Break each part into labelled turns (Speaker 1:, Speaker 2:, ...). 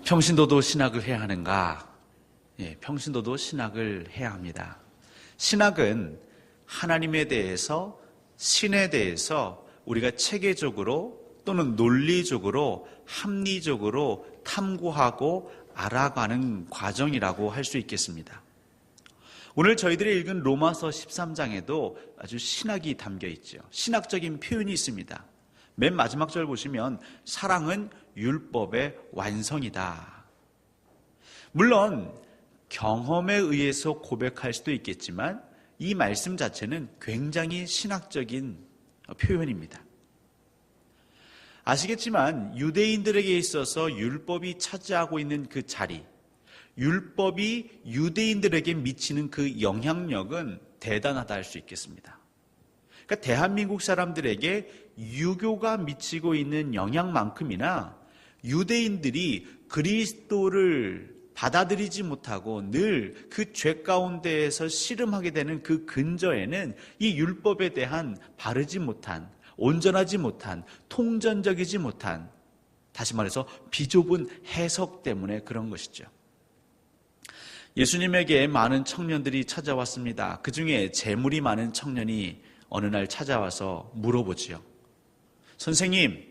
Speaker 1: 평신도도 신학을 해야 하는가? 평신도도 신학을 해야 합니다. 신학은 하나님에 대해서, 신에 대해서 우리가 체계적으로 또는 논리적으로, 합리적으로 탐구하고 알아가는 과정이라고 할 수 있겠습니다. 오늘 저희들이 읽은 로마서 13장에도 아주 신학이 담겨 있죠. 신학적인 표현이 있습니다. 맨 마지막 절 보시면 사랑은 율법의 완성이다. 물론 경험에 의해서 고백할 수도 있겠지만 이 말씀 자체는 굉장히 신학적인 표현입니다. 아시겠지만 유대인들에게 있어서 율법이 차지하고 있는 그 자리, 율법이 유대인들에게 미치는 그 영향력은 대단하다 할 수 있겠습니다. 그러니까 대한민국 사람들에게 유교가 미치고 있는 영향만큼이나 유대인들이 그리스도를 받아들이지 못하고 늘 그 죄 가운데에서 씨름하게 되는 그 근저에는 이 율법에 대한 바르지 못한, 온전하지 못한, 통전적이지 못한, 다시 말해서 비좁은 해석 때문에 그런 것이죠. 예수님에게 많은 청년들이 찾아왔습니다. 그 중에 재물이 많은 청년이 어느 날 찾아와서 물어보지요. 선생님,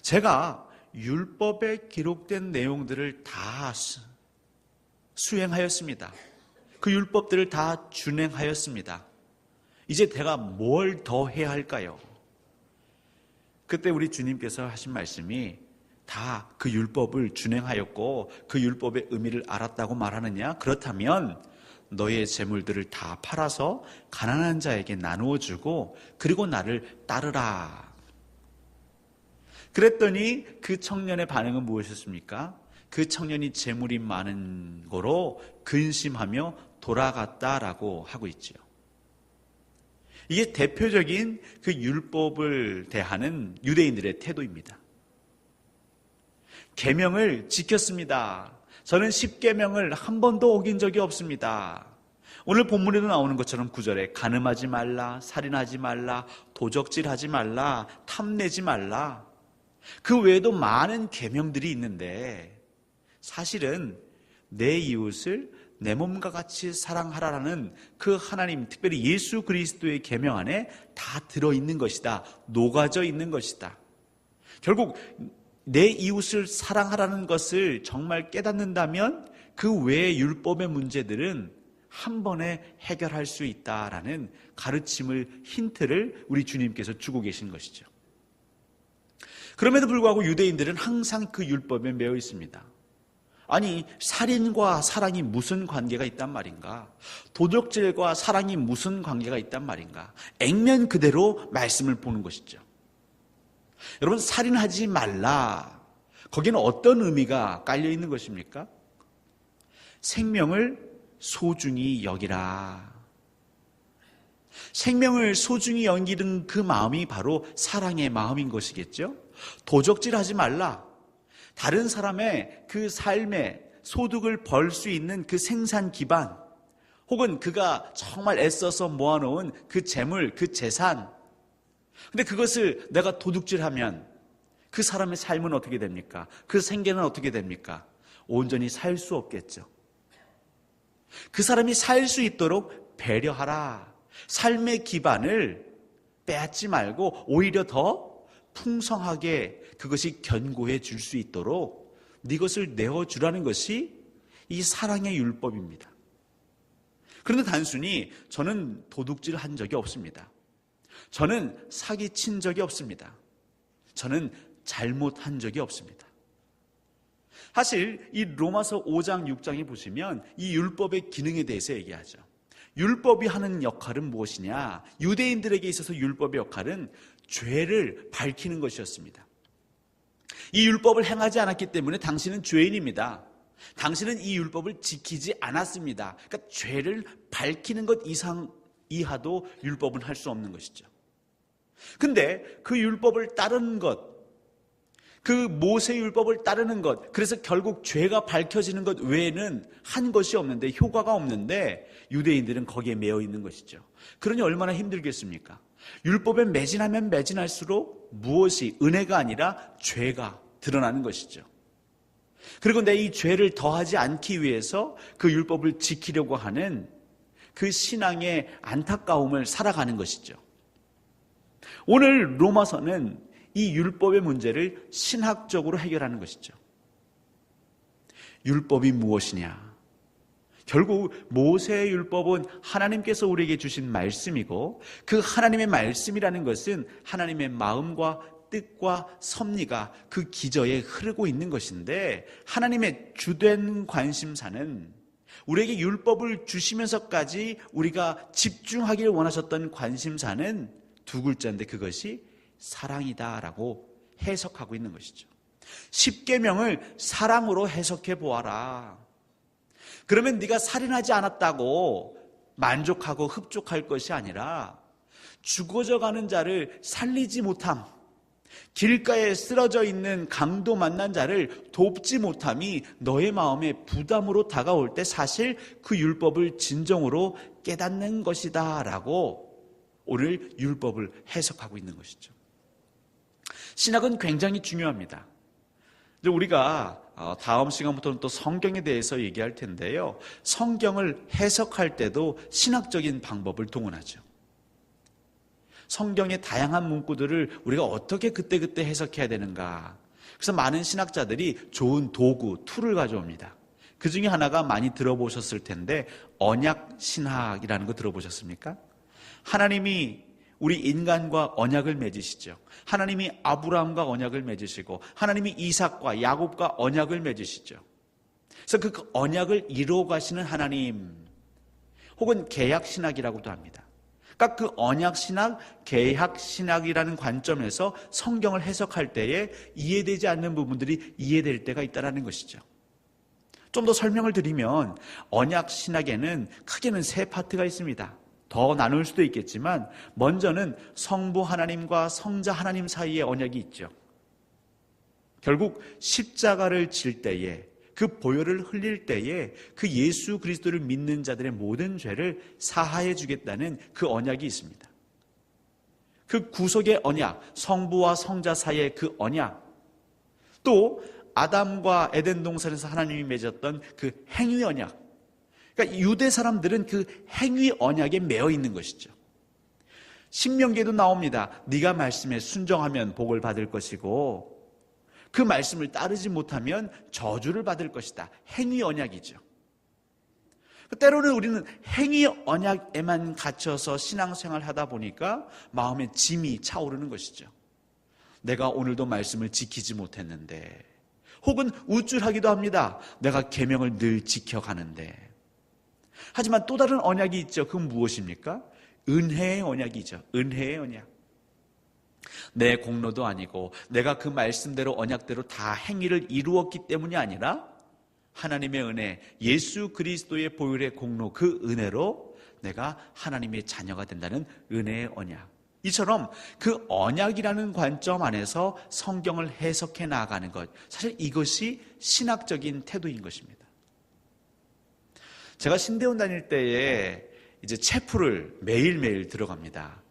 Speaker 1: 제가 율법에 기록된 내용들을 다 수행하였습니다. 그 율법들을 다 준행하였습니다. 이제 내가 뭘 더 해야 할까요? 그때 우리 주님께서 하신 말씀이 다 그 율법을 준행하였고 그 율법의 의미를 알았다고 말하느냐? 그렇다면 너의 재물들을 다 팔아서 가난한 자에게 나누어 주고 그리고 나를 따르라. 그랬더니 그 청년의 반응은 무엇이었습니까? 그 청년이 재물이 많은 거로 근심하며 돌아갔다라고 하고 있죠. 이게 대표적인 그 율법을 대하는 유대인들의 태도입니다. 계명을 지켰습니다. 저는 10계명을 한 번도 어긴 적이 없습니다. 오늘 본문에도 나오는 것처럼 9절에 간음하지 말라, 살인하지 말라, 도적질하지 말라, 탐내지 말라. 그 외에도 많은 계명들이 있는데 사실은 내 이웃을 내 몸과 같이 사랑하라라는 그 하나님, 특별히 예수 그리스도의 계명 안에 다 들어있는 것이다. 녹아져 있는 것이다. 결국 내 이웃을 사랑하라는 것을 정말 깨닫는다면 그 외의 율법의 문제들은 한 번에 해결할 수 있다라는 가르침을, 힌트를 우리 주님께서 주고 계신 것이죠. 그럼에도 불구하고 유대인들은 항상 그 율법에 매여 있습니다. 아니, 살인과 사랑이 무슨 관계가 있단 말인가? 도적질과 사랑이 무슨 관계가 있단 말인가? 액면 그대로 말씀을 보는 것이죠. 여러분, 살인하지 말라. 거기는 어떤 의미가 깔려 있는 것입니까? 생명을 소중히 여기라. 생명을 소중히 여기는 그 마음이 바로 사랑의 마음인 것이겠죠? 도적질하지 말라. 다른 사람의 그 삶에 소득을 벌 수 있는 그 생산 기반, 혹은 그가 정말 애써서 모아놓은 그 재물, 그 재산, 근데 그것을 내가 도둑질하면 그 사람의 삶은 어떻게 됩니까? 그 생계는 어떻게 됩니까? 온전히 살 수 없겠죠. 그 사람이 살 수 있도록 배려하라. 삶의 기반을 빼앗지 말고 오히려 더 풍성하게 그것이 견고해 줄 수 있도록 네 것을 내어주라는 것이 이 사랑의 율법입니다. 그런데 단순히 저는 도둑질 한 적이 없습니다. 저는 사기친 적이 없습니다. 저는 잘못한 적이 없습니다. 사실 이 로마서 5장 6장에 보시면 이 율법의 기능에 대해서 얘기하죠. 율법이 하는 역할은 무엇이냐? 유대인들에게 있어서 율법의 역할은 죄를 밝히는 것이었습니다. 이 율법을 행하지 않았기 때문에 당신은 죄인입니다. 당신은 이 율법을 지키지 않았습니다. 그러니까 죄를 밝히는 것 이하도 율법은 할 수 없는 것이죠. 근데 그 율법을 따르는 것, 그 모세 율법을 따르는 것, 그래서 결국 죄가 밝혀지는 것 외에는 한 것이 없는데, 효과가 없는데 유대인들은 거기에 매여 있는 것이죠. 그러니 얼마나 힘들겠습니까? 율법에 매진하면 매진할수록 무엇이 은혜가 아니라 죄가 드러나는 것이죠. 그리고 내 이 죄를 더하지 않기 위해서 그 율법을 지키려고 하는 그 신앙의 안타까움을 살아가는 것이죠. 오늘 로마서는 이 율법의 문제를 신학적으로 해결하는 것이죠. 율법이 무엇이냐? 결국 모세의 율법은 하나님께서 우리에게 주신 말씀이고, 그 하나님의 말씀이라는 것은 하나님의 마음과 뜻과 섭리가 그 기저에 흐르고 있는 것인데, 하나님의 주된 관심사는 우리에게 율법을 주시면서까지 우리가 집중하기를 원하셨던 관심사는 두 글자인데, 그것이 사랑이다라고 해석하고 있는 것이죠. 십계명을 사랑으로 해석해 보아라. 그러면 네가 살인하지 않았다고 만족하고 흡족할 것이 아니라, 죽어져가는 자를 살리지 못함, 길가에 쓰러져 있는 강도 만난 자를 돕지 못함이 너의 마음에 부담으로 다가올 때 사실 그 율법을 진정으로 깨닫는 것이다 라고 오늘 율법을 해석하고 있는 것이죠. 신학은 굉장히 중요합니다. 우리가 다음 시간부터는 또 성경에 대해서 얘기할 텐데요, 성경을 해석할 때도 신학적인 방법을 동원하죠. 성경의 다양한 문구들을 우리가 어떻게 그때그때 해석해야 되는가. 그래서 많은 신학자들이 좋은 도구, 툴을 가져옵니다. 그 중에 하나가 많이 들어보셨을 텐데 언약신학이라는 거 들어보셨습니까? 하나님이 우리 인간과 언약을 맺으시죠. 하나님이 아브라함과 언약을 맺으시고, 하나님이 이삭과 야곱과 언약을 맺으시죠. 그래서 그 언약을 이루어 가시는 하나님, 혹은 계약신학이라고도 합니다. 그러니까 그 언약신학, 계약신학이라는 관점에서 성경을 해석할 때에 이해되지 않는 부분들이 이해될 때가 있다는 것이죠. 좀 더 설명을 드리면, 언약신학에는 크게는 세 파트가 있습니다. 더 나눌 수도 있겠지만, 먼저는 성부 하나님과 성자 하나님 사이의 언약이 있죠. 결국 십자가를 질 때에, 그 보혈을 흘릴 때에 그 예수 그리스도를 믿는 자들의 모든 죄를 사하해 주겠다는 그 언약이 있습니다. 그 구속의 언약, 성부와 성자 사이의 그 언약, 또 아담과 에덴 동산에서 하나님이 맺었던 그 행위 언약. 그러니까 유대 사람들은 그 행위 언약에 매여 있는 것이죠. 신명기에도 나옵니다. 네가 말씀에 순종하면 복을 받을 것이고, 그 말씀을 따르지 못하면 저주를 받을 것이다. 행위 언약이죠. 때로는 우리는 행위 언약에만 갇혀서 신앙생활을 하다 보니까 마음에 짐이 차오르는 것이죠. 내가 오늘도 말씀을 지키지 못했는데, 혹은 우쭐하기도 합니다. 내가 계명을 늘 지켜가는데. 하지만 또 다른 언약이 있죠. 그건 무엇입니까? 은혜의 언약이죠. 은혜의 언약. 내 공로도 아니고 내가 그 말씀대로 언약대로 다 행위를 이루었기 때문이 아니라 하나님의 은혜, 예수 그리스도의 보혈의 공로, 그 은혜로 내가 하나님의 자녀가 된다는 은혜의 언약. 이처럼 그 언약이라는 관점 안에서 성경을 해석해 나아가는 것, 사실 이것이 신학적인 태도인 것입니다. 제가 신대원 다닐 때에 이제 채플을 매일매일 들어갑니다.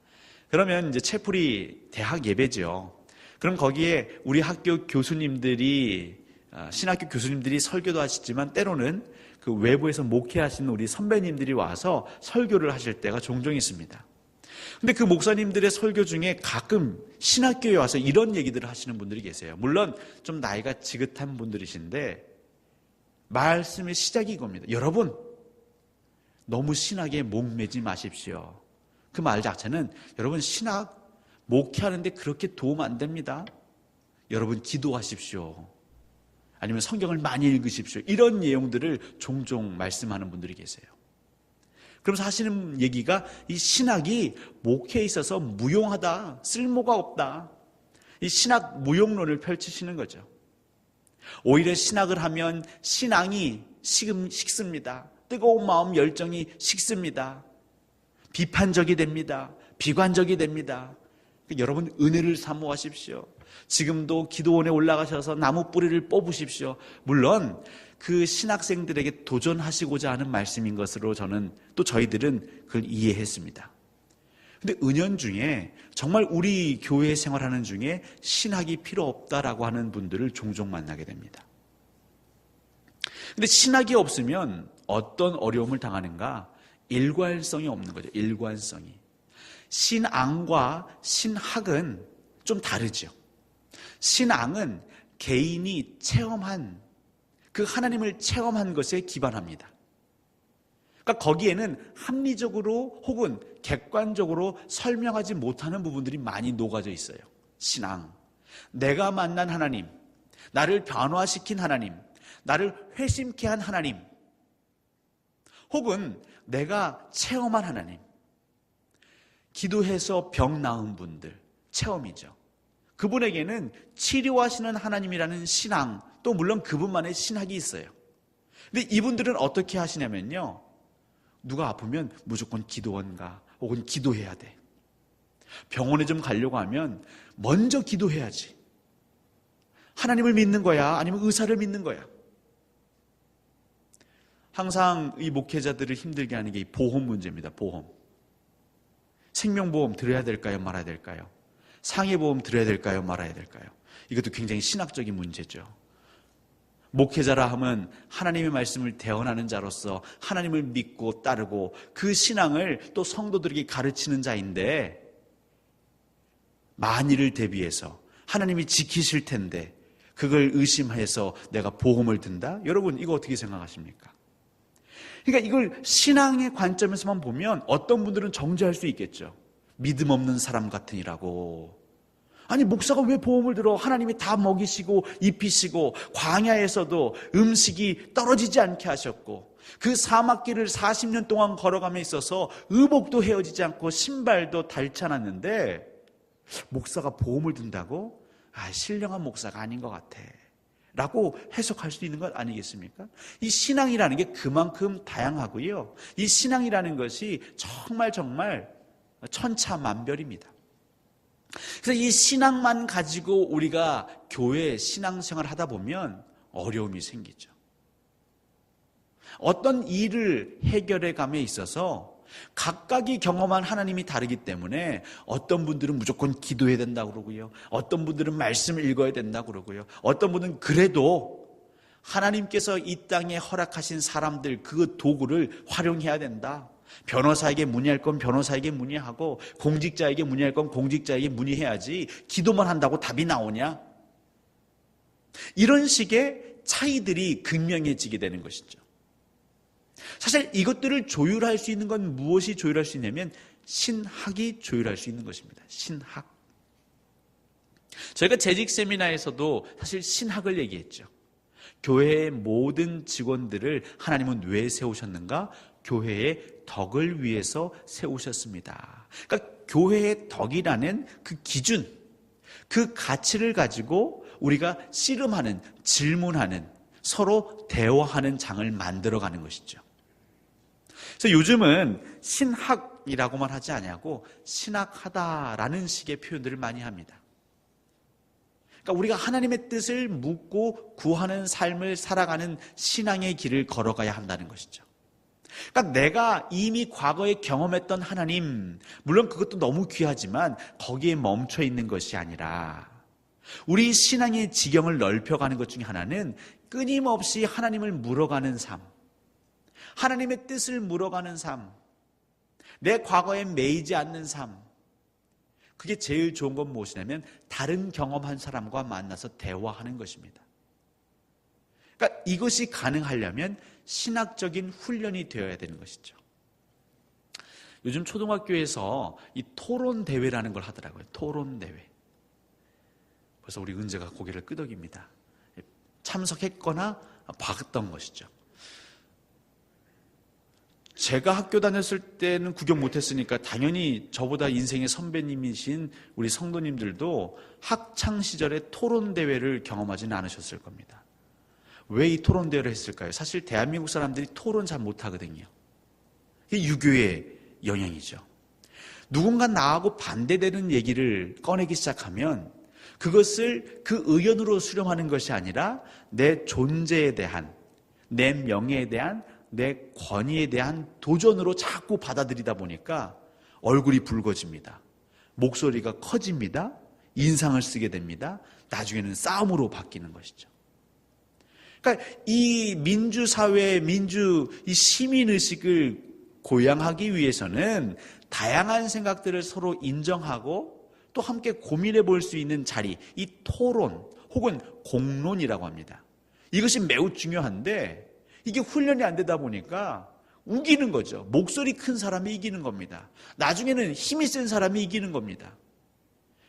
Speaker 1: 그러면 이제 채플이 대학 예배죠. 그럼 거기에 우리 학교 교수님들이, 신학교 교수님들이 설교도 하시지만 때로는 그 외부에서 목회하시는 우리 선배님들이 와서 설교를 하실 때가 종종 있습니다. 근데 그 목사님들의 설교 중에 가끔 신학교에 와서 이런 얘기들을 하시는 분들이 계세요. 물론 좀 나이가 지긋한 분들이신데 말씀의 시작이 이겁니다. 여러분, 너무 신학에 목매지 마십시오. 그 말 자체는 여러분 신학 목회하는데 그렇게 도움 안 됩니다. 여러분 기도하십시오. 아니면 성경을 많이 읽으십시오. 이런 내용들을 종종 말씀하는 분들이 계세요. 그러면서 하시는 얘기가 이 신학이 목회에 있어서 무용하다, 쓸모가 없다. 이 신학 무용론을 펼치시는 거죠. 오히려 신학을 하면 신앙이 식습니다. 뜨거운 마음 열정이 식습니다. 비판적이 됩니다. 비관적이 됩니다. 여러분 은혜를 사모하십시오. 지금도 기도원에 올라가셔서 나무 뿌리를 뽑으십시오. 물론 그 신학생들에게 도전하시고자 하는 말씀인 것으로 또 저희들은 그걸 이해했습니다. 근데 은연중에 정말 우리 교회 생활하는 중에 신학이 필요 없다라고 하는 분들을 종종 만나게 됩니다. 근데 신학이 없으면 어떤 어려움을 당하는가? 일관성이 없는 거죠. 일관성이. 신앙과 신학은 좀 다르죠. 신앙은 개인이 체험한, 그 하나님을 체험한 것에 기반합니다. 그러니까 거기에는 합리적으로 혹은 객관적으로 설명하지 못하는 부분들이 많이 녹아져 있어요. 신앙. 내가 만난 하나님, 나를 변화시킨 하나님, 나를 회심케 한 하나님, 혹은 내가 체험한 하나님, 기도해서 병 나은 분들, 체험이죠. 그분에게는 치료하시는 하나님이라는 신앙, 또 물론 그분만의 신학이 있어요. 근데 이분들은 어떻게 하시냐면요, 누가 아프면 무조건 기도원 가, 혹은 기도해야 돼. 병원에 좀 가려고 하면 먼저 기도해야지. 하나님을 믿는 거야? 아니면 의사를 믿는 거야? 항상 이 목회자들을 힘들게 하는 게 이 보험 문제입니다. 보험. 생명보험 들어야 될까요? 말아야 될까요? 상해보험 들어야 될까요? 말아야 될까요? 이것도 굉장히 신학적인 문제죠. 목회자라 하면 하나님의 말씀을 대언하는 자로서 하나님을 믿고 따르고 그 신앙을 또 성도들에게 가르치는 자인데, 만일을 대비해서 하나님이 지키실 텐데 그걸 의심해서 내가 보험을 든다? 여러분, 이거 어떻게 생각하십니까? 그러니까 이걸 신앙의 관점에서만 보면 어떤 분들은 정죄할 수 있겠죠. 믿음 없는 사람 같으니라고. 아니, 목사가 왜 보험을 들어? 하나님이 다 먹이시고 입히시고 광야에서도 음식이 떨어지지 않게 하셨고 그 사막길을 40년 동안 걸어감에 있어서 의복도 헤어지지 않고 신발도 닳지 않았는데 목사가 보험을 든다고? 신령한 목사가 아닌 것 같아 라고 해석할 수 있는 것 아니겠습니까? 이 신앙이라는 게 그만큼 다양하고요, 이 신앙이라는 것이 정말 천차만별입니다. 그래서 이 신앙만 가지고 우리가 교회 신앙생활을 하다 보면 어려움이 생기죠. 어떤 일을 해결해 감에 있어서 각각이 경험한 하나님이 다르기 때문에 어떤 분들은 무조건 기도해야 된다고 그러고요, 어떤 분들은 말씀을 읽어야 된다고 그러고요, 어떤 분은 그래도 하나님께서 이 땅에 허락하신 사람들 그 도구를 활용해야 된다. 변호사에게 문의할 건 변호사에게 문의하고 공직자에게 문의할 건 공직자에게 문의해야지 기도만 한다고 답이 나오냐? 이런 식의 차이들이 극명해지게 되는 것이죠. 사실 이것들을 조율할 수 있는 건 무엇이 조율할 수 있냐면 신학이 조율할 수 있는 것입니다. 신학. 저희가 재직 세미나에서도 사실 신학을 얘기했죠. 교회의 모든 직원들을 하나님은 왜 세우셨는가? 교회의 덕을 위해서 세우셨습니다. 그러니까 교회의 덕이라는 그 기준, 그 가치를 가지고 우리가 씨름하는, 질문하는, 서로 대화하는 장을 만들어가는 것이죠. 그래서 요즘은 신학이라고만 하지 않냐고 신학하다라는 식의 표현들을 많이 합니다. 그러니까 우리가 하나님의 뜻을 묻고 구하는 삶을 살아가는 신앙의 길을 걸어가야 한다는 것이죠. 그러니까 내가 이미 과거에 경험했던 하나님, 물론 그것도 너무 귀하지만 거기에 멈춰 있는 것이 아니라 우리 신앙의 지경을 넓혀가는 것 중에 하나는 끊임없이 하나님을 물어가는 삶, 하나님의 뜻을 물어가는 삶, 내 과거에 매이지 않는 삶. 그게 제일 좋은 건 무엇이냐면 다른 경험한 사람과 만나서 대화하는 것입니다. 그러니까 이것이 가능하려면 신학적인 훈련이 되어야 되는 것이죠. 요즘 초등학교에서 이 토론 대회라는 걸 하더라고요. 토론 대회. 그래서 우리 은재가 고개를 끄덕입니다. 참석했거나 봤던 것이죠. 제가 학교 다녔을 때는 구경 못했으니까 당연히 저보다 인생의 선배님이신 우리 성도님들도 학창시절에 토론대회를 경험하지는 않으셨을 겁니다. 왜 이 토론대회를 했을까요? 사실 대한민국 사람들이 토론 잘 못하거든요. 이게 유교의 영향이죠. 누군가 나하고 반대되는 얘기를 꺼내기 시작하면 그것을 그 의견으로 수렴하는 것이 아니라 내 존재에 대한, 내 명예에 대한, 내 권위에 대한 도전으로 자꾸 받아들이다 보니까 얼굴이 붉어집니다. 목소리가 커집니다. 인상을 쓰게 됩니다. 나중에는 싸움으로 바뀌는 것이죠. 그러니까 이 민주사회, 이 시민의식을 고양하기 위해서는 다양한 생각들을 서로 인정하고 또 함께 고민해 볼 수 있는 자리, 이 토론 혹은 공론이라고 합니다. 이것이 매우 중요한데 이게 훈련이 안 되다 보니까 우기는 거죠. 목소리 큰 사람이 이기는 겁니다. 나중에는 힘이 센 사람이 이기는 겁니다.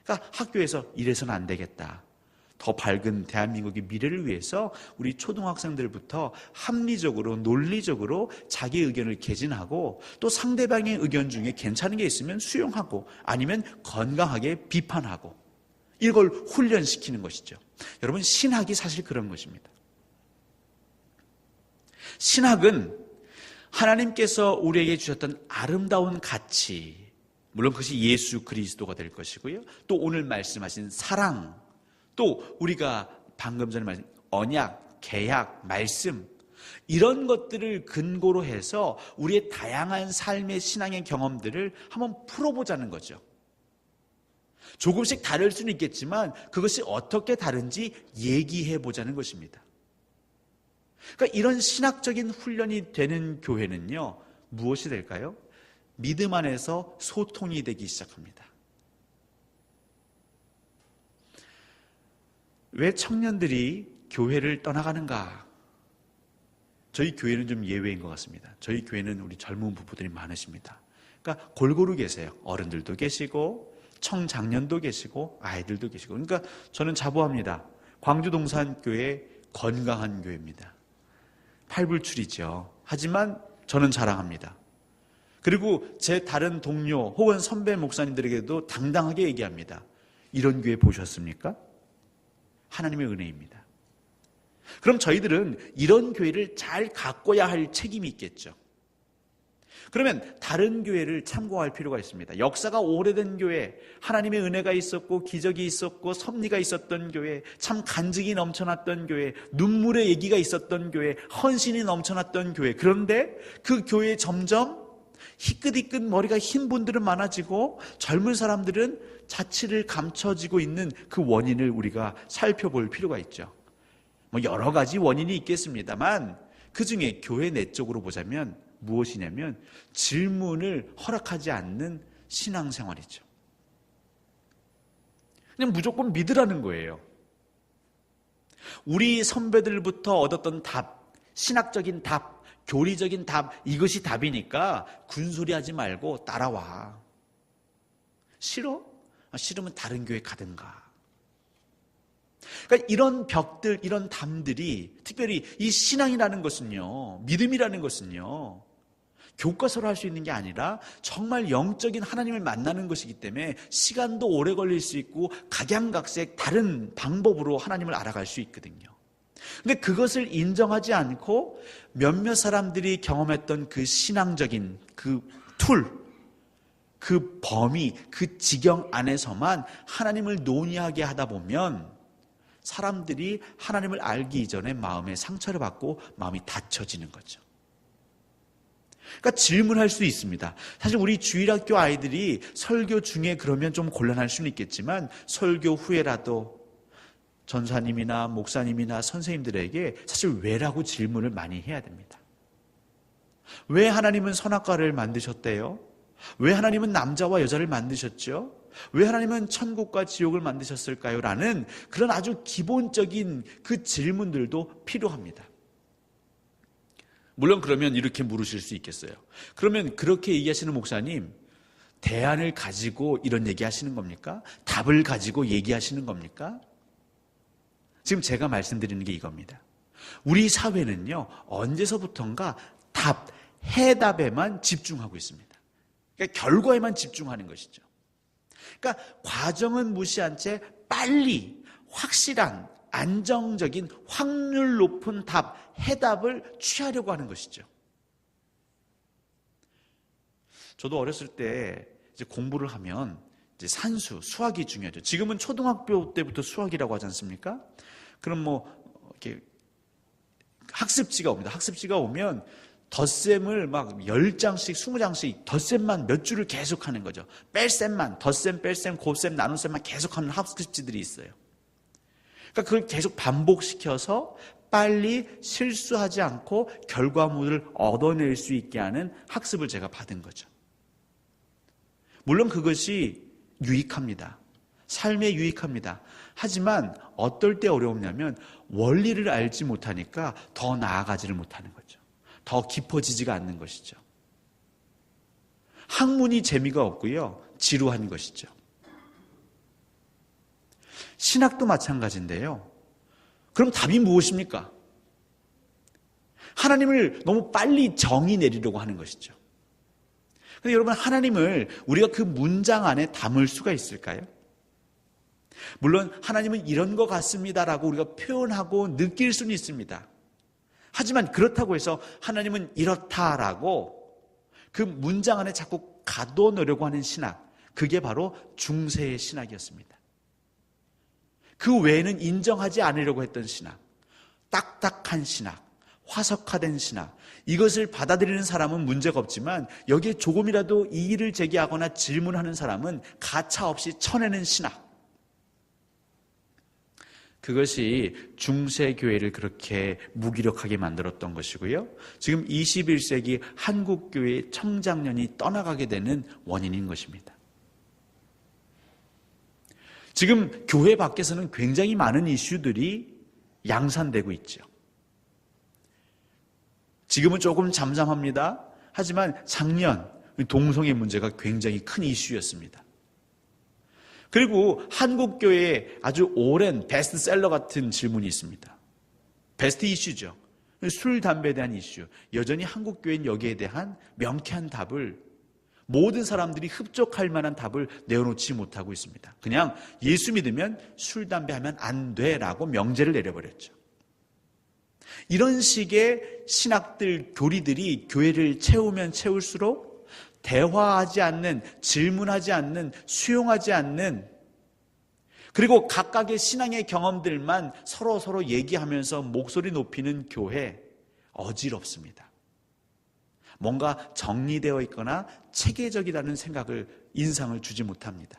Speaker 1: 그러니까 학교에서 이래서는 안 되겠다. 더 밝은 대한민국의 미래를 위해서 우리 초등학생들부터 합리적으로 논리적으로 자기 의견을 개진하고 또 상대방의 의견 중에 괜찮은 게 있으면 수용하고 아니면 건강하게 비판하고 이걸 훈련시키는 것이죠. 여러분, 신학이 사실 그런 것입니다. 신학은 하나님께서 우리에게 주셨던 아름다운 가치, 물론 그것이 예수 그리스도가 될 것이고요. 또 오늘 말씀하신 사랑, 또 우리가 방금 전에 말씀 언약, 계약, 말씀 이런 것들을 근거로 해서 우리의 다양한 삶의 신앙의 경험들을 한번 풀어보자는 거죠. 조금씩 다를 수는 있겠지만 그것이 어떻게 다른지 얘기해보자는 것입니다. 그러니까 이런 신학적인 훈련이 되는 교회는요, 무엇이 될까요? 믿음 안에서 소통이 되기 시작합니다. 왜 청년들이 교회를 떠나가는가? 저희 교회는 좀 예외인 것 같습니다. 저희 교회는 우리 젊은 부부들이 많으십니다. 그러니까 골고루 계세요. 어른들도 계시고 청장년도 계시고 아이들도 계시고. 그러니까 저는 자부합니다. 광주 동산교회 건강한 교회입니다. 팔불출이죠. 하지만 저는 자랑합니다. 그리고 제 다른 동료 혹은 선배 목사님들에게도 당당하게 얘기합니다. 이런 교회 보셨습니까? 하나님의 은혜입니다. 그럼 저희들은 이런 교회를 잘 가꿔야 할 책임이 있겠죠. 그러면 다른 교회를 참고할 필요가 있습니다. 역사가 오래된 교회, 하나님의 은혜가 있었고 기적이 있었고 섭리가 있었던 교회, 참 간증이 넘쳐났던 교회, 눈물의 얘기가 있었던 교회, 헌신이 넘쳐났던 교회. 그런데 그 교회에 점점 희끗희끗 머리가 흰 분들은 많아지고 젊은 사람들은 자취를 감춰지고 있는 그 원인을 우리가 살펴볼 필요가 있죠. 여러 가지 원인이 있겠습니다만 그 중에 교회 내적으로 보자면 무엇이냐면 질문을 허락하지 않는 신앙생활이죠. 그냥 무조건 믿으라는 거예요. 우리 선배들부터 얻었던 답, 신학적인 답, 교리적인 답, 이것이 답이니까 군소리하지 말고 따라와. 싫어? 싫으면 다른 교회 가든가. 그러니까 이런 벽들, 이런 담들이 특별히 이 신앙이라는 것은요, 믿음이라는 것은요, 교과서로 할 수 있는 게 아니라 정말 영적인 하나님을 만나는 것이기 때문에 시간도 오래 걸릴 수 있고 각양각색 다른 방법으로 하나님을 알아갈 수 있거든요. 근데 그것을 인정하지 않고 몇몇 사람들이 경험했던 그 신앙적인 그 툴, 그 범위, 그 지경 안에서만 하나님을 논의하게 하다 보면 사람들이 하나님을 알기 이전에 마음에 상처를 받고 마음이 닫혀지는 거죠. 그러니까 질문할 수 있습니다. 사실 우리 주일학교 아이들이 설교 중에 그러면 좀 곤란할 수는 있겠지만 설교 후에라도 전사님이나 목사님이나 선생님들에게 사실 왜라고 질문을 많이 해야 됩니다. 왜 하나님은 선악과를 만드셨대요? 왜 하나님은 남자와 여자를 만드셨죠? 왜 하나님은 천국과 지옥을 만드셨을까요? 라는 그런 아주 기본적인 그 질문들도 필요합니다. 물론 그러면 이렇게 물으실 수 있겠어요. 그러면 그렇게 얘기하시는 목사님, 대안을 가지고 이런 얘기하시는 겁니까? 답을 가지고 얘기하시는 겁니까? 지금 제가 말씀드리는 게 이겁니다. 우리 사회는요, 언제서부턴가 답, 해답에만 집중하고 있습니다. 그러니까 결과에만 집중하는 것이죠. 그러니까 과정은 무시한 채 빨리 확실한 안정적인 확률 높은 답, 해답을 취하려고 하는 것이죠. 저도 어렸을 때 이제 공부를 하면 이제 산수, 수학이 중요하죠. 지금은 초등학교 때부터 수학이라고 하지 않습니까? 그럼 이렇게 학습지가 옵니다. 학습지가 오면 덧셈을 막 10장씩, 20장씩 덧셈만 몇 줄을 계속 하는 거죠. 뺄셈만, 덧셈, 뺄셈, 곱셈, 나눗셈만 계속 하는 학습지들이 있어요. 그러니까 그걸 계속 반복시켜서 빨리 실수하지 않고 결과물을 얻어낼 수 있게 하는 학습을 제가 받은 거죠. 물론 그것이 유익합니다. 삶에 유익합니다. 하지만 어떨 때 어려우냐면 원리를 알지 못하니까 더 나아가지를 못하는 거죠. 더 깊어지지가 않는 것이죠. 학문이 재미가 없고요. 지루한 것이죠. 신학도 마찬가지인데요. 그럼 답이 무엇입니까? 하나님을 너무 빨리 정의 내리려고 하는 것이죠. 근데 여러분, 하나님을 우리가 그 문장 안에 담을 수가 있을까요? 물론 하나님은 이런 것 같습니다라고 우리가 표현하고 느낄 수는 있습니다. 하지만 그렇다고 해서 하나님은 이렇다라고 그 문장 안에 자꾸 가둬놓으려고 하는 신학, 그게 바로 중세의 신학이었습니다. 그 외에는 인정하지 않으려고 했던 신학, 딱딱한 신학, 화석화된 신학, 이것을 받아들이는 사람은 문제가 없지만 여기에 조금이라도 이의를 제기하거나 질문하는 사람은 가차없이 쳐내는 신학, 그것이 중세 교회를 그렇게 무기력하게 만들었던 것이고요. 지금 21세기 한국 교회의 청장년이 떠나가게 되는 원인인 것입니다. 지금 교회 밖에서는 굉장히 많은 이슈들이 양산되고 있죠. 지금은 조금 잠잠합니다. 하지만 작년 동성애 문제가 굉장히 큰 이슈였습니다. 그리고 한국교회에 아주 오랜 베스트셀러 같은 질문이 있습니다. 베스트 이슈죠. 술, 담배에 대한 이슈. 여전히 한국교회는 여기에 대한 명쾌한 답을, 모든 사람들이 흡족할 만한 답을 내어놓지 못하고 있습니다. 그냥 예수 믿으면 술, 담배 하면 안 돼라고 명제를 내려버렸죠. 이런 식의 신학들, 교리들이 교회를 채우면 채울수록 대화하지 않는, 질문하지 않는, 수용하지 않는, 그리고 각각의 신앙의 경험들만 서로 얘기하면서 목소리 높이는 교회, 어지럽습니다. 뭔가 정리되어 있거나 체계적이라는 생각을, 인상을 주지 못합니다.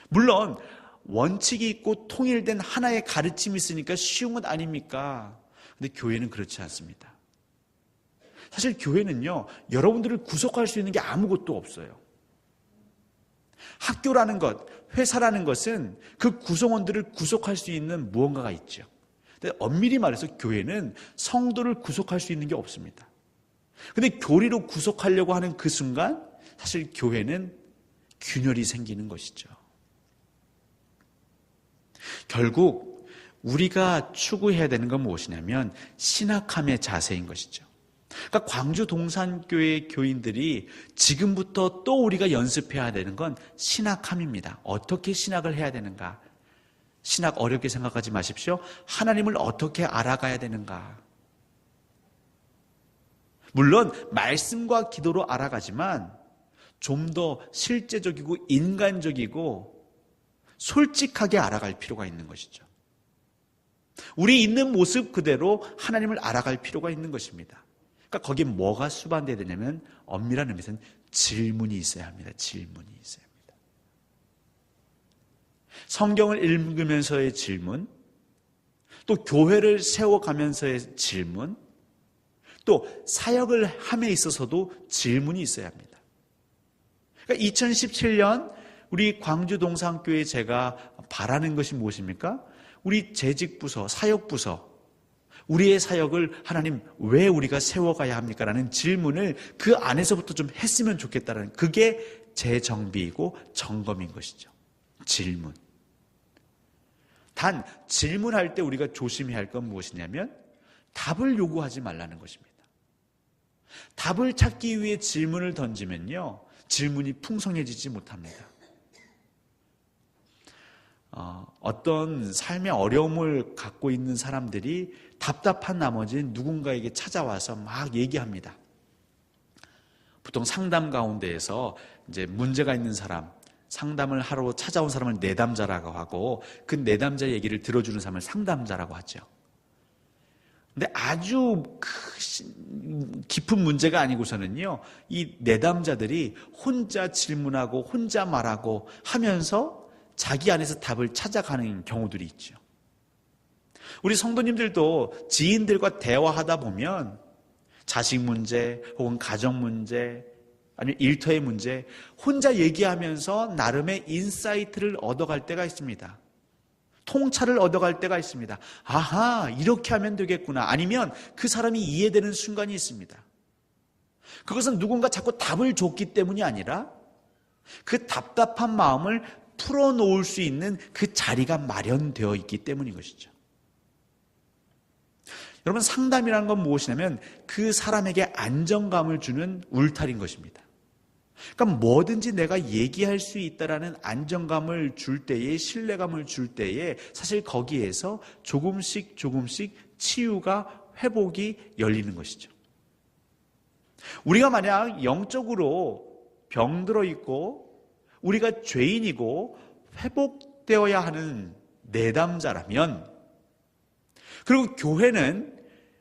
Speaker 1: 물론 원칙이 있고 통일된 하나의 가르침이 있으니까 쉬운 것 아닙니까? 근데 교회는 그렇지 않습니다. 사실 교회는요, 여러분들을 구속할 수 있는 게 아무것도 없어요. 학교라는 것, 회사라는 것은 그 구성원들을 구속할 수 있는 무언가가 있죠. 근데 엄밀히 말해서 교회는 성도를 구속할 수 있는 게 없습니다. 근데 교리로 구속하려고 하는 그 순간 사실 교회는 균열이 생기는 것이죠. 결국 우리가 추구해야 되는 건 무엇이냐면 신학함의 자세인 것이죠. 그러니까 광주 동산교회 교인들이 지금부터 또 우리가 연습해야 되는 건 신학함입니다. 어떻게 신학을 해야 되는가? 신학 어렵게 생각하지 마십시오. 하나님을 어떻게 알아가야 되는가? 물론 말씀과 기도로 알아가지만 좀 더 실제적이고 인간적이고 솔직하게 알아갈 필요가 있는 것이죠. 우리 있는 모습 그대로 하나님을 알아갈 필요가 있는 것입니다. 그러니까 거기에 뭐가 수반되어야 되냐면 엄밀한 의미에서는 질문이 있어야 합니다. 질문이 있어야 합니다. 성경을 읽으면서의 질문, 또 교회를 세워가면서의 질문, 또 사역을 함에 있어서도 질문이 있어야 합니다. 그러니까 2017년 우리 광주 동산교회 제가 바라는 것이 무엇입니까? 우리 재직부서, 사역부서, 우리의 사역을 하나님 왜 우리가 세워가야 합니까? 라는 질문을 그 안에서부터 좀 했으면 좋겠다는, 그게 재정비이고 점검인 것이죠. 질문. 단 질문할 때 우리가 조심해야 할 건 무엇이냐면 답을 요구하지 말라는 것입니다. 답을 찾기 위해 질문을 던지면요, 질문이 풍성해지지 못합니다. 어떤 삶의 어려움을 갖고 있는 사람들이 답답한 나머지 누군가에게 찾아와서 막 얘기합니다. 보통 상담 가운데에서 이제 문제가 있는 사람, 상담을 하러 찾아온 사람을 내담자라고 하고 그 내담자 얘기를 들어주는 사람을 상담자라고 하죠. 근데 아주 깊은 문제가 아니고서는요, 이 내담자들이 혼자 질문하고 혼자 말하고 하면서 자기 안에서 답을 찾아가는 경우들이 있죠. 우리 성도님들도 지인들과 대화하다 보면 자식 문제 혹은 가정 문제 아니면 일터의 문제 혼자 얘기하면서 나름의 인사이트를 얻어갈 때가 있습니다. 통찰을 얻어갈 때가 있습니다. 아하, 이렇게 하면 되겠구나. 아니면 그 사람이 이해되는 순간이 있습니다. 그것은 누군가 자꾸 답을 줬기 때문이 아니라 그 답답한 마음을 풀어놓을 수 있는 그 자리가 마련되어 있기 때문인 것이죠. 여러분, 상담이라는 건 무엇이냐면 그 사람에게 안정감을 주는 울타리인 것입니다. 그러니까 뭐든지 내가 얘기할 수 있다라는 안정감을 줄 때에, 신뢰감을 줄 때에 사실 거기에서 조금씩 치유가, 회복이 열리는 것이죠. 우리가 만약 영적으로 병들어 있고 우리가 죄인이고 회복되어야 하는 내담자라면, 그리고 교회는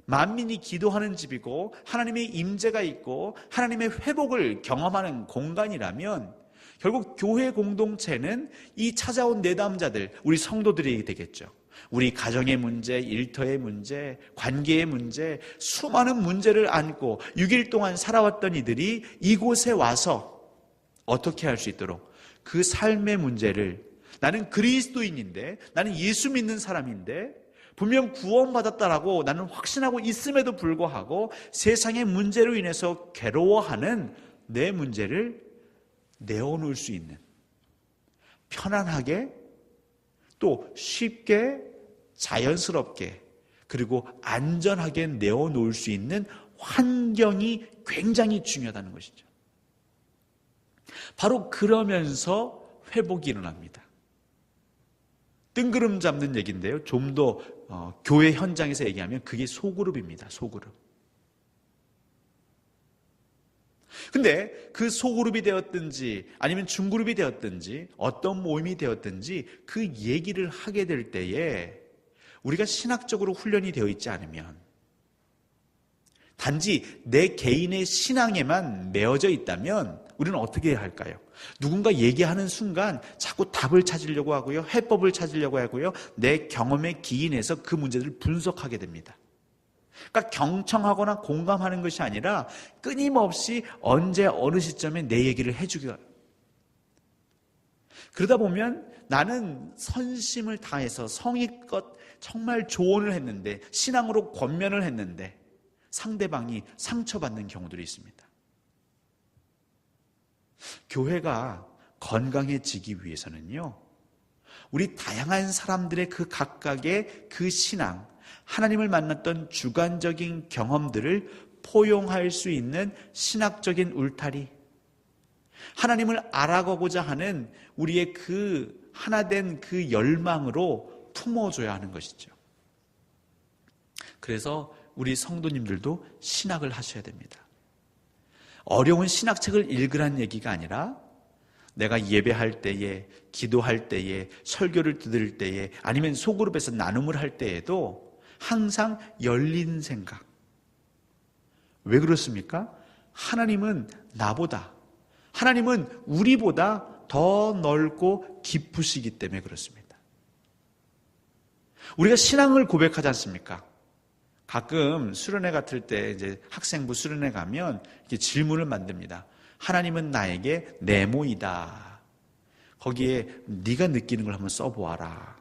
Speaker 1: 만민이 기도하는 집이고 하나님의 임재가 있고 하나님의 회복을 경험하는 공간이라면 결국 교회 공동체는 이 찾아온 내담자들, 우리 성도들이 되겠죠. 우리 가정의 문제, 일터의 문제, 관계의 문제, 수많은 문제를 안고 6일 동안 살아왔던 이들이 이곳에 와서 어떻게 할 수 있도록 그 삶의 문제를, 나는 그리스도인인데, 나는 예수 믿는 사람인데 분명 구원받았다라고 나는 확신하고 있음에도 불구하고 세상의 문제로 인해서 괴로워하는 내 문제를 내어놓을 수 있는, 편안하게 또 쉽게 자연스럽게 그리고 안전하게 내어놓을 수 있는 환경이 굉장히 중요하다는 것이죠. 바로 그러면서 회복이 일어납니다. 뜬구름 잡는 얘기인데요. 좀 더 교회 현장에서 얘기하면 그게 소그룹입니다. 소그룹. 근데 그 소그룹이 되었든지 아니면 중그룹이 되었든지 어떤 모임이 되었든지 그 얘기를 하게 될 때에 우리가 신학적으로 훈련이 되어 있지 않으면, 단지 내 개인의 신앙에만 매어져 있다면 우리는 어떻게 해야 할까요? 누군가 얘기하는 순간 자꾸 답을 찾으려고 하고요, 해법을 찾으려고 하고요, 내 경험에 기인해서 그 문제들을 분석하게 됩니다. 그러니까 경청하거나 공감하는 것이 아니라 끊임없이 언제 어느 시점에 내 얘기를 해주기가, 그러다 보면 나는 선심을 다해서 성의껏 정말 조언을 했는데, 신앙으로 권면을 했는데 상대방이 상처받는 경우들이 있습니다. 교회가 건강해지기 위해서는요, 우리 다양한 사람들의 그 각각의 그 신앙, 하나님을 만났던 주관적인 경험들을 포용할 수 있는 신학적인 울타리, 하나님을 알아가고자 하는 우리의 그 하나된 그 열망으로 품어줘야 하는 것이죠. 그래서 우리 성도님들도 신학을 하셔야 됩니다. 어려운 신학책을 읽으란 얘기가 아니라 내가 예배할 때에, 기도할 때에, 설교를 들을 때에, 아니면 소그룹에서 나눔을 할 때에도 항상 열린 생각. 왜 그렇습니까? 하나님은 나보다, 하나님은 우리보다 더 넓고 깊으시기 때문에 그렇습니다. 우리가 신앙을 고백하지 않습니까? 가끔 수련회 같을 때 이제 학생부 수련회 가면 이렇게 질문을 만듭니다. 하나님은 나에게 네모이다. 거기에 네가 느끼는 걸 한번 써보아라.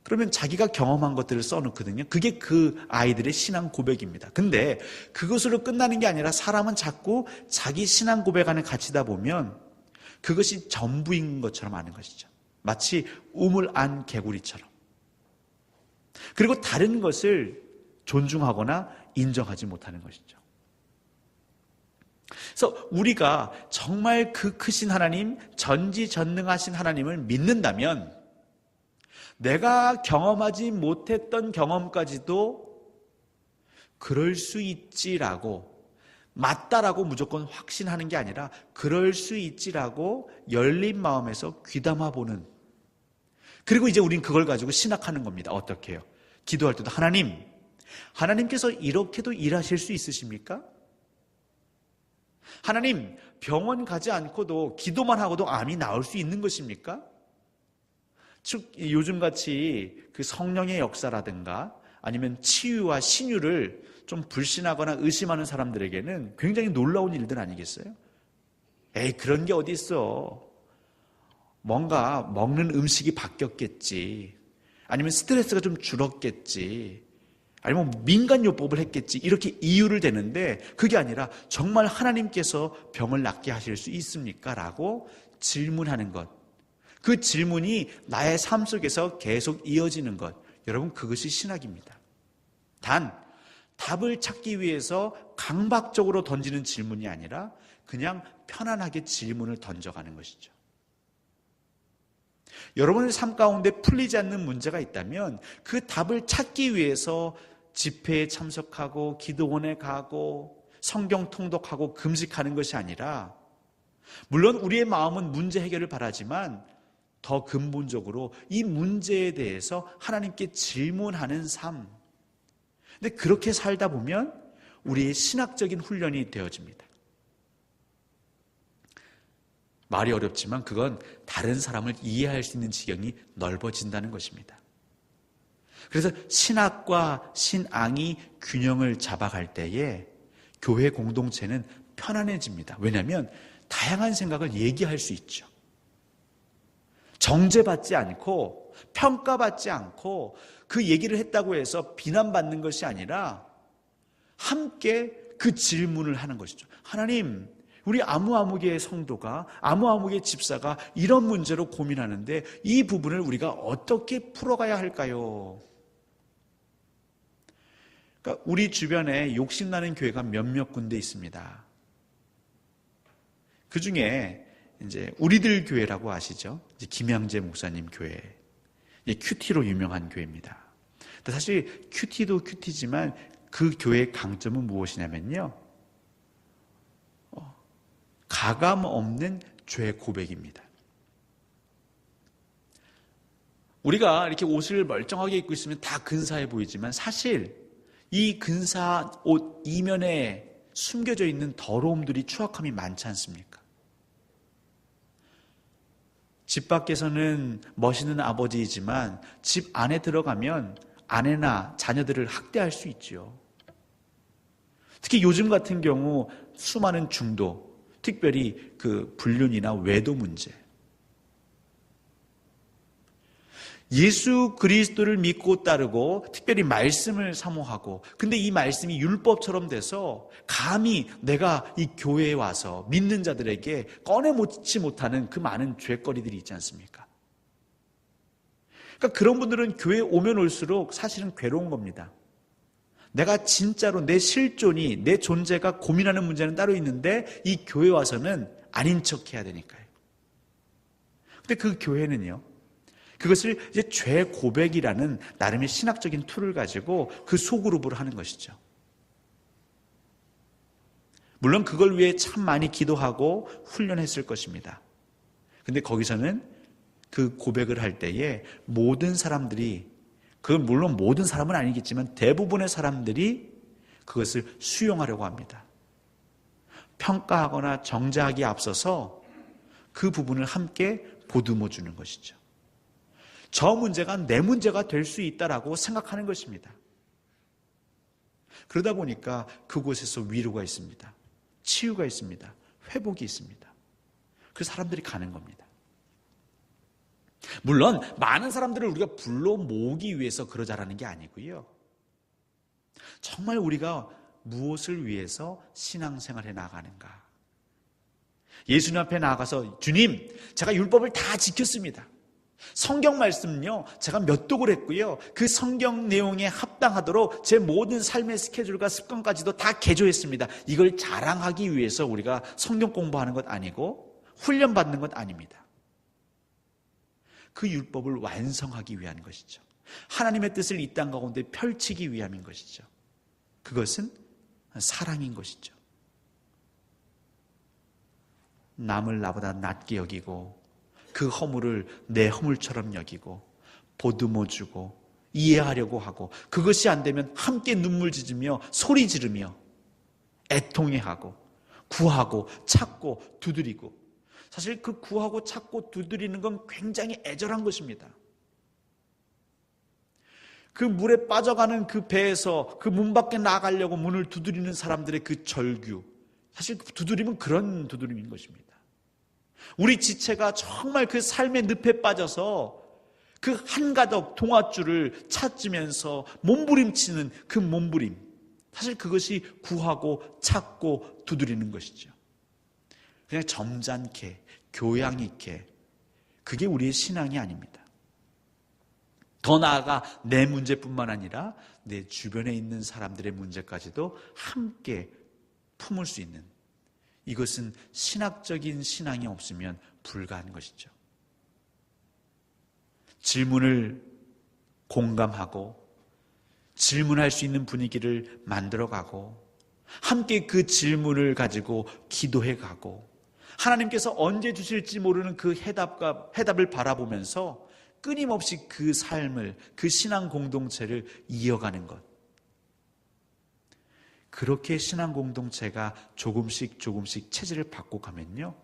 Speaker 1: 그러면 자기가 경험한 것들을 써놓거든요. 그게 그 아이들의 신앙 고백입니다. 근데 그것으로 끝나는 게 아니라 사람은 자꾸 자기 신앙 고백 안에 갇히다 보면 그것이 전부인 것처럼 아는 것이죠. 마치 우물 안 개구리처럼. 그리고 다른 것을 존중하거나 인정하지 못하는 것이죠. 그래서 우리가 정말 그 크신 하나님, 전지전능하신 하나님을 믿는다면 내가 경험하지 못했던 경험까지도 그럴 수 있지라고, 맞다라고 무조건 확신하는 게 아니라 그럴 수 있지라고 열린 마음에서 귀담아 보는, 그리고 이제 우린 그걸 가지고 신학하는 겁니다. 어떻게 해요? 기도할 때도 하나님께서 이렇게도 일하실 수 있으십니까? 하나님, 병원 가지 않고도 기도만 하고도 암이 나올 수 있는 것입니까? 요즘같이 그 성령의 역사라든가 아니면 치유와 신유를 좀 불신하거나 의심하는 사람들에게는 굉장히 놀라운 일들 아니겠어요? 에이, 그런 게 어디 있어. 뭔가 먹는 음식이 바뀌었겠지. 아니면 스트레스가 좀 줄었겠지. 아니면 민간요법을 했겠지. 이렇게 이유를 대는데 그게 아니라 정말 하나님께서 병을 낫게 하실 수 있습니까? 라고 질문하는 것. 그 질문이 나의 삶 속에서 계속 이어지는 것. 여러분, 그것이 신학입니다. 단, 답을 찾기 위해서 강박적으로 던지는 질문이 아니라 그냥 편안하게 질문을 던져가는 것이죠. 여러분의 삶 가운데 풀리지 않는 문제가 있다면 그 답을 찾기 위해서 집회에 참석하고 기도원에 가고 성경 통독하고 금식하는 것이 아니라, 물론 우리의 마음은 문제 해결을 바라지만 더 근본적으로 이 문제에 대해서 하나님께 질문하는 삶. 근데 그렇게 살다 보면 우리의 신학적인 훈련이 되어집니다. 말이 어렵지만 그건 다른 사람을 이해할 수 있는 지경이 넓어진다는 것입니다. 그래서 신학과 신앙이 균형을 잡아갈 때에 교회 공동체는 편안해집니다. 왜냐하면 다양한 생각을 얘기할 수 있죠. 정죄받지 않고 평가받지 않고 그 얘기를 했다고 해서 비난받는 것이 아니라 함께 그 질문을 하는 것이죠. 하나님, 우리 아무아무개의 성도가, 아무아무개의 집사가 이런 문제로 고민하는데 이 부분을 우리가 어떻게 풀어가야 할까요? 그러니까 우리 주변에 욕심나는 교회가 몇몇 군데 있습니다. 그 중에 이제 우리들 교회라고 아시죠? 이제 김양재 목사님 교회, 큐티로 유명한 교회입니다. 근데 사실 큐티도 큐티지만 그 교회의 강점은 무엇이냐면요, 가감 없는 죄 고백입니다. 우리가 이렇게 옷을 멀쩡하게 입고 있으면 다 근사해 보이지만 사실 이 근사 옷 이면에 숨겨져 있는 더러움들이, 추악함이 많지 않습니까? 집 밖에서는 멋있는 아버지이지만 집 안에 들어가면 아내나 자녀들을 학대할 수 있죠. 특히 요즘 같은 경우 수많은 중도, 특별히 그 불륜이나 외도 문제. 예수 그리스도를 믿고 따르고 특별히 말씀을 사모하고, 근데 이 말씀이 율법처럼 돼서 감히 내가 이 교회에 와서 믿는 자들에게 꺼내놓지 못하는 그 많은 죄거리들이 있지 않습니까? 그러니까 그런 분들은 교회에 오면 올수록 사실은 괴로운 겁니다. 내가 진짜로 내 실존이, 내 존재가 고민하는 문제는 따로 있는데 이 교회 와서는 아닌 척 해야 되니까요. 근데 그 교회는요, 그것을 이제 죄 고백이라는 나름의 신학적인 툴을 가지고 그 소그룹으로 하는 것이죠. 물론 그걸 위해 참 많이 기도하고 훈련했을 것입니다. 근데 거기서는 그 고백을 할 때에 모든 사람들이, 그건 물론 모든 사람은 아니겠지만 대부분의 사람들이 그것을 수용하려고 합니다. 평가하거나 정죄하기에 앞서서 그 부분을 함께 보듬어 주는 것이죠. 저 문제가 내 문제가 될 수 있다라고 생각하는 것입니다. 그러다 보니까 그곳에서 위로가 있습니다. 치유가 있습니다. 회복이 있습니다. 그 사람들이 가는 겁니다. 물론 많은 사람들을 우리가 불러 모으기 위해서 그러자라는 게 아니고요. 정말 우리가 무엇을 위해서 신앙생활에 나가는가? 예수님 앞에 나가서 주님, 제가 율법을 다 지켰습니다. 성경 말씀은요, 제가 몇 독을 했고요, 그 성경 내용에 합당하도록 제 모든 삶의 스케줄과 습관까지도 다 개조했습니다. 이걸 자랑하기 위해서 우리가 성경 공부하는 것 아니고 훈련받는 것 아닙니다. 그 율법을 완성하기 위한 것이죠. 하나님의 뜻을 이 땅 가운데 펼치기 위함인 것이죠. 그것은 사랑인 것이죠. 남을 나보다 낮게 여기고 그 허물을 내 허물처럼 여기고 보듬어주고 이해하려고 하고, 그것이 안 되면 함께 눈물 짖으며 소리 지르며 애통해하고 구하고 찾고 두드리고. 사실 그 구하고 찾고 두드리는 건 굉장히 애절한 것입니다. 그 물에 빠져가는 그 배에서 그 문 밖에 나가려고 문을 두드리는 사람들의 그 절규, 사실 두드림은 그런 두드림인 것입니다. 우리 지체가 정말 그 삶의 늪에 빠져서 그 한가닥 동아줄을 찾으면서 몸부림치는 그 몸부림, 사실 그것이 구하고 찾고 두드리는 것이죠. 그냥 점잖게 교양 있게, 그게 우리의 신앙이 아닙니다. 더 나아가 내 문제뿐만 아니라 내 주변에 있는 사람들의 문제까지도 함께 품을 수 있는, 이것은 신학적인 신앙이 없으면 불가한 것이죠. 질문을 공감하고 질문할 수 있는 분위기를 만들어가고 함께 그 질문을 가지고 기도해가고 하나님께서 언제 주실지 모르는 그 해답을 바라보면서 끊임없이 그 삶을, 그 신앙 공동체를 이어가는 것. 그렇게 신앙 공동체가 조금씩 체질을 바꿔가면요,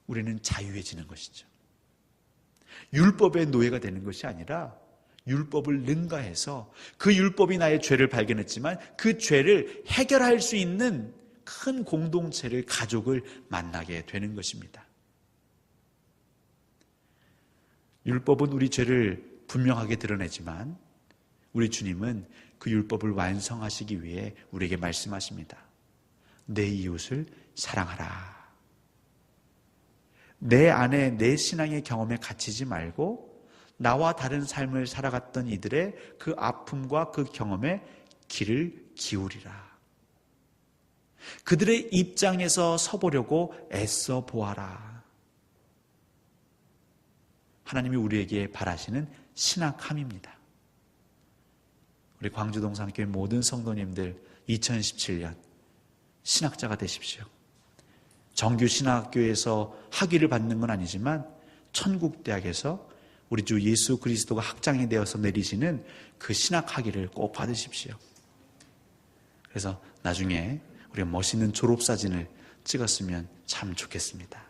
Speaker 1: 우리는 자유해지는 것이죠. 율법의 노예가 되는 것이 아니라 율법을 능가해서 그 율법이 나의 죄를 발견했지만 그 죄를 해결할 수 있는 큰 공동체를, 가족을 만나게 되는 것입니다. 율법은 우리 죄를 분명하게 드러내지만 우리 주님은 그 율법을 완성하시기 위해 우리에게 말씀하십니다. 내 이웃을 사랑하라. 내 안에 내 신앙의 경험에 갇히지 말고 나와 다른 삶을 살아갔던 이들의 그 아픔과 그 경험에 귀를 기울이라. 그들의 입장에서 서보려고 애써 보아라. 하나님이 우리에게 바라시는 신학함입니다. 우리 광주동산교회 모든 성도님들 2017년 신학자가 되십시오. 정규 신학교에서 학위를 받는 건 아니지만 천국대학에서 우리 주 예수 그리스도가 학장이 되어서 내리시는 그 신학 학위를 꼭 받으십시오. 그래서 나중에 우리가 멋있는 졸업사진을 찍었으면 참 좋겠습니다.